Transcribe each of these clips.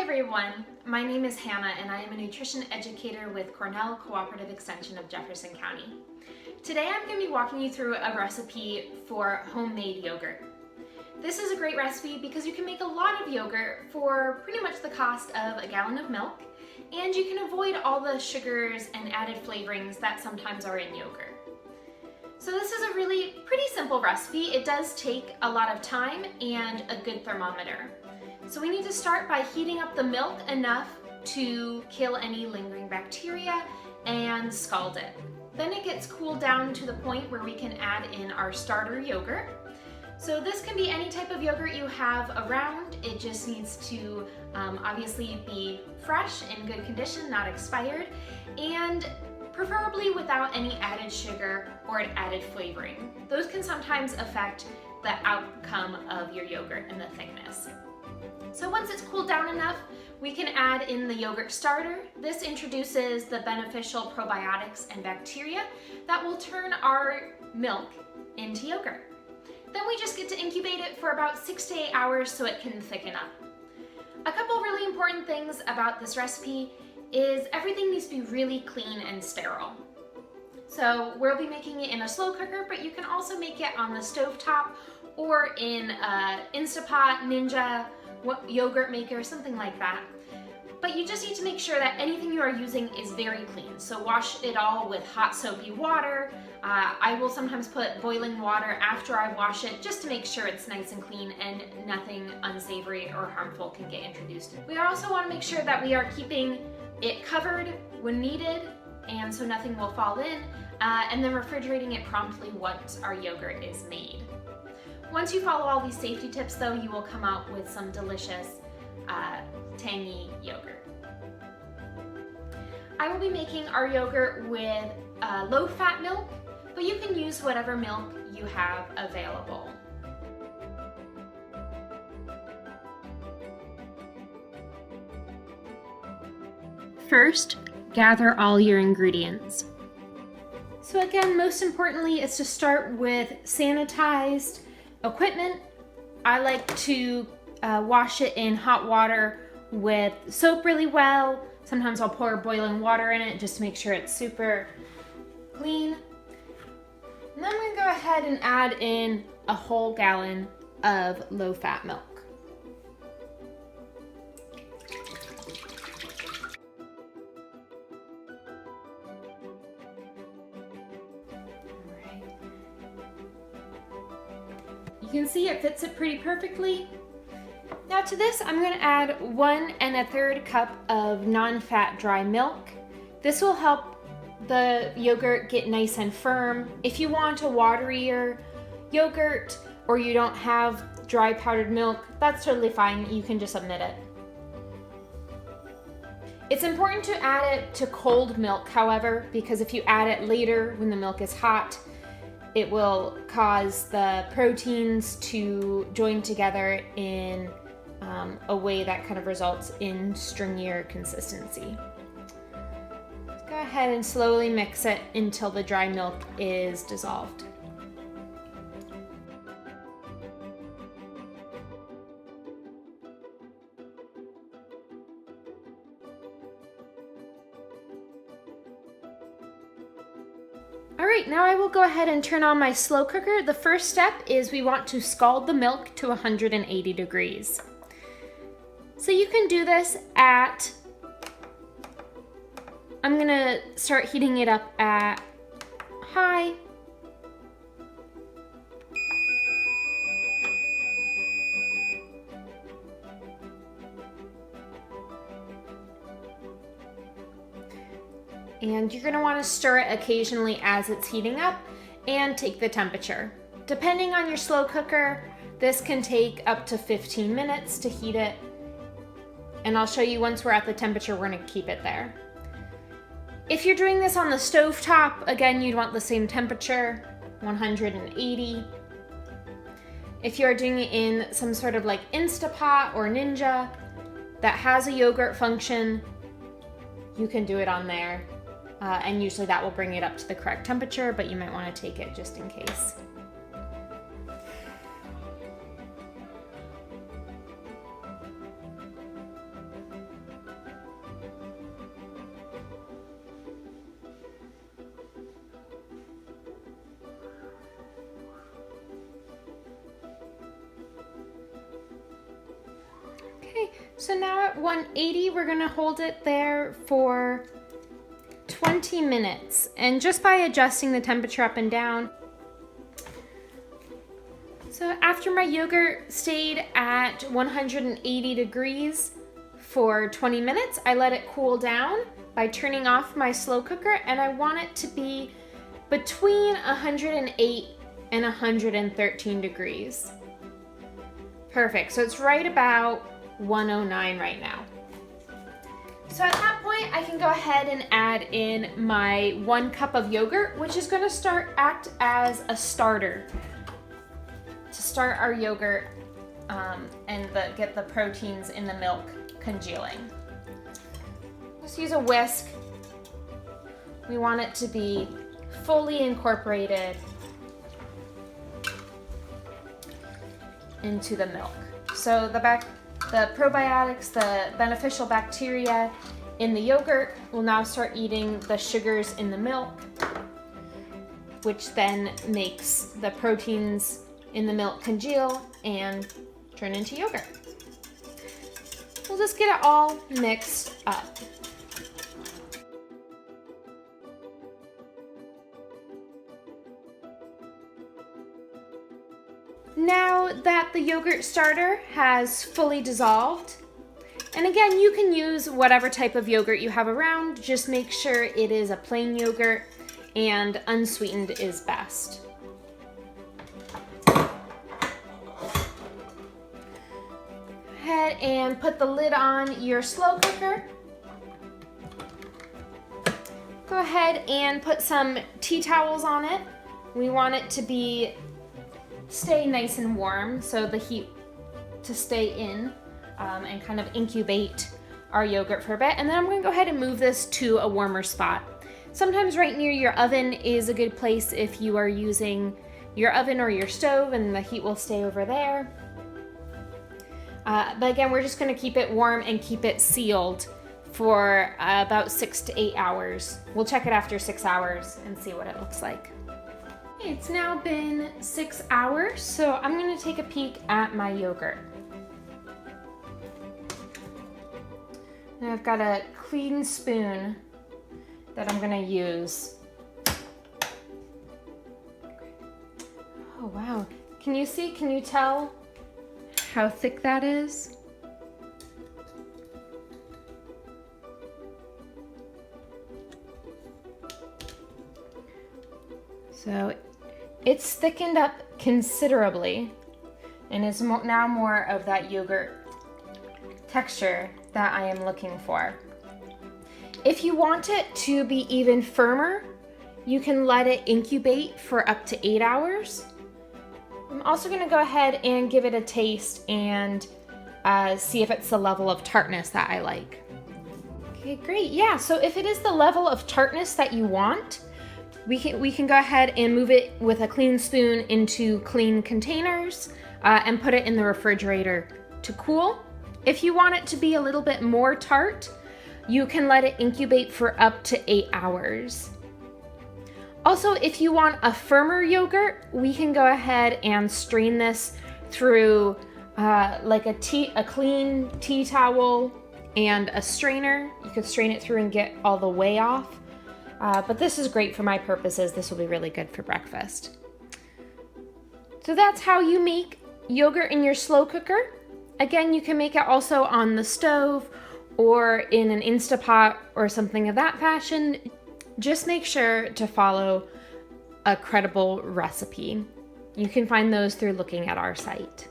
everyone, my name is Hannah and I am a nutrition educator with Cornell Cooperative Extension of Jefferson County. Today I'm going to be walking you through a recipe for homemade yogurt. This is a great recipe because you can make a lot of yogurt for pretty much the cost of a gallon of milk, and you can avoid all the sugars and added flavorings that sometimes are in yogurt. So this is a really pretty simple recipe. It does take a lot of time and a good thermometer. So we need to start by heating up the milk enough to kill any lingering bacteria and scald it. Then it gets cooled down to the point where we can add in our starter yogurt. So this can be any type of yogurt you have around. It just needs to obviously be fresh, in good condition, not expired, and preferably without any added sugar or added flavoring. Those can sometimes affect the outcome of your yogurt and the thickness. So once it's cooled down enough, we can add in the yogurt starter. This introduces the beneficial probiotics and bacteria that will turn our milk into yogurt. Then we just get to incubate it for about 6 to 8 hours so it can thicken up. A couple really important things about this recipe is everything needs to be really clean and sterile. So we'll be making it in a slow cooker, but you can also make it on the stovetop or in a Instapot, Ninja, yogurt maker, something like that. But you just need to make sure that anything you are using is very clean. So wash it all with hot soapy water. I will sometimes put boiling water after I wash it just to make sure it's nice and clean and nothing unsavory or harmful can get introduced. We also want to make sure that we are keeping it covered when needed, and so nothing will fall in, and then refrigerating it promptly once our yogurt is made. Once you follow all these safety tips though, you will come out with some delicious, tangy yogurt. I will be making our yogurt with low-fat milk, but you can use whatever milk you have available. First, gather all your ingredients. So again, most importantly is to start with sanitized equipment. I like to wash it in hot water with soap really well. Sometimes I'll pour boiling water in it just to make sure it's super clean. And then I'm going to go ahead and add in a whole gallon of low-fat milk. You can see it fits it pretty perfectly. Now to this, I'm going to add 1 1/3 cup of non-fat dry milk. This will help the yogurt get nice and firm. If you want a waterier yogurt or you don't have dry powdered milk, that's totally fine. You can just omit it. It's important to add it to cold milk, however, because if you add it later when the milk is hot, it will cause the proteins to join together in a way that kind of results in stringier consistency. Go ahead and slowly mix it until the dry milk is dissolved. Alright, now I will go ahead and turn on my slow cooker. The first step is we want to scald the milk to 180 degrees. So you can do this at, I'm gonna start heating it up at high. And you're going to want to stir it occasionally as it's heating up and take the temperature. Depending on your slow cooker, this can take up to 15 minutes to heat it. And I'll show you once we're at the temperature, we're going to keep it there. If you're doing this on the stove top, again, you'd want the same temperature, 180. If you're doing it in some sort of like Instapot or Ninja that has a yogurt function, you can do it on there. And usually that will bring it up to the correct temperature, but you might want to take it just in case. So now at 180, we're gonna hold it there for 20 minutes. And just by adjusting the temperature up and down. So after my yogurt stayed at 180 degrees for 20 minutes, I let it cool down by turning off my slow cooker, and I want it to be between 108 and 113 degrees. Perfect, so it's right about 109 right now. So at that point, I can go ahead and add in my 1 cup of yogurt, which is gonna act as a starter to start our yogurt and get the proteins in the milk congealing. Let's use a whisk. We want it to be fully incorporated into the milk. So the probiotics, the beneficial bacteria in the yogurt will now start eating the sugars in the milk, which then makes the proteins in the milk congeal and turn into yogurt. We'll just get it all mixed up. Now that the yogurt starter has fully dissolved, and again, you can use whatever type of yogurt you have around, just make sure it is a plain yogurt and unsweetened is best. Go ahead and put the lid on your slow cooker. Go ahead and put some tea towels on it. We want it to stay nice and warm, so the heat to stay in and kind of incubate our yogurt for a bit. And then I'm going to go ahead and move this to a warmer spot. Sometimes right near your oven is a good place if you are using your oven or your stove, and the heat will stay over there. But again, we're just going to keep it warm and keep it sealed for about 6 to 8 hours. We'll check it after 6 hours and see what it looks like. It's now been 6 hours, so I'm going to take a peek at my yogurt. And I've got a clean spoon that I'm going to use. Oh wow, can you tell how thick that is? So it's thickened up considerably and is now more of that yogurt texture that I am looking for. If you want it to be even firmer, you can let it incubate for up to 8 hours. I'm also going to go ahead and give it a taste and see if it's the level of tartness that I like. Okay, great. Yeah, so if it is the level of tartness that you want, we can go ahead and move it with a clean spoon into clean containers and put it in the refrigerator to cool. If you want it to be a little bit more tart, you can let it incubate for up to 8 hours. Also, if you want a firmer yogurt, we can go ahead and strain this through like a clean tea towel and a strainer. You could strain it through and get all the whey off. But this is great for my purposes. This will be really good for breakfast. So that's how you make yogurt in your slow cooker. Again, you can make it also on the stove or in an Instapot or something of that fashion. Just make sure to follow a credible recipe. You can find those through looking at our site.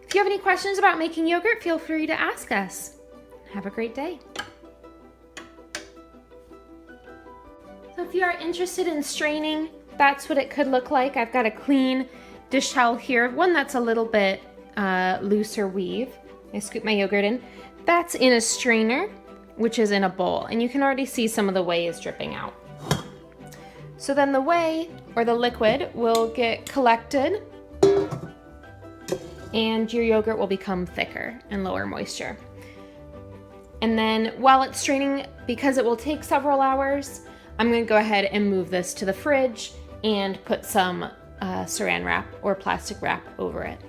If you have any questions about making yogurt, feel free to ask us. Have a great day. So if you are interested in straining, that's what it could look like. I've got a clean dish towel here, one that's a little bit looser weave. I scoop my yogurt in. That's in a strainer, which is in a bowl, and you can already see some of the whey is dripping out. So then the whey, or the liquid, will get collected and your yogurt will become thicker and lower moisture. And then while it's straining, because it will take several hours, I'm going to go ahead and move this to the fridge and put some saran wrap or plastic wrap over it.